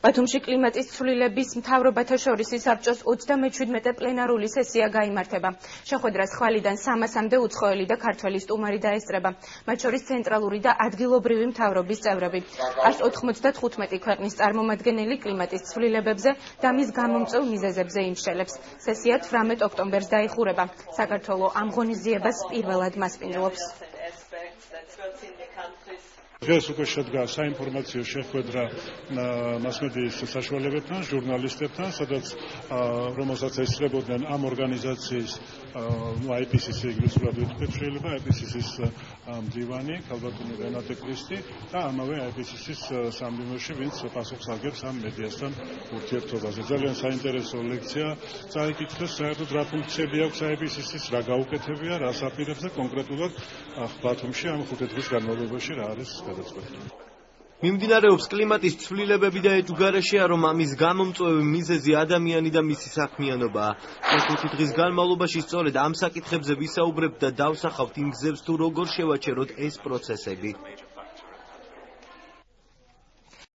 ბათუმში კლიმატის ცვლილების მთავრობათა შორის საბჭოს 37 პლენარული სესია გაიმართება. შეხვედრას ხვალიდან 300-მდე უცხოელი და ქართველი სტუმარი დაესწრება, მათ შორის ცენტრალური და ადგილობრივი მთავრობის წევრები. 195 ქვეყნის წარმომადგენელი კლიმატის ცვლილებებზე და მის გამომწვევ მიზეზებზე იმშელებს. სესია 18 ოქტომბერს დაიხურება. საქართველო ამ ღონისძიებას პირველად მასპინძლობს. დღეს უკვე შედგა საინფორმაციო შეხვედრა მასმედიის საშუალებებთან, ჟურნალისტებთან, სადაც რომელსაც ესწრებოდნენ ამ ორგანიზაციის IPCC ინგლისურად ვიტყვით შეიძლება IPCC-ის მდივანი, ქალბატონი რენატე კრისტი და ამავე IPCC-ის სამდინოში, ვინც პასუხს აგებს ამ მედიასთან ურთიერთობაზე. ძალიან საინტერესო ლექცია წაიკითხეს, საერთოდ რა ფუნქციები აქვს IPCC-ის, რა გაუკეთებია, რას აპირებს და კონკრეტულად ბათუმში ამ 5 დღის განმავლობაში რა არის გადაწყვეტილი. მიმდინარეობს კლიმატის ცვლილებები და ეჭვგარეშეა, რომ ამის გამომწვევი მიზეზი ადამიანი და მისი საქმიანობაა. 5 დღის განმავლობაში სწორედ ამ საკითხებზე ვისაუბრებთ და დავსახავთ იმ გზებს, თუ როგორ შევაჩეროთ ეს პროცესები.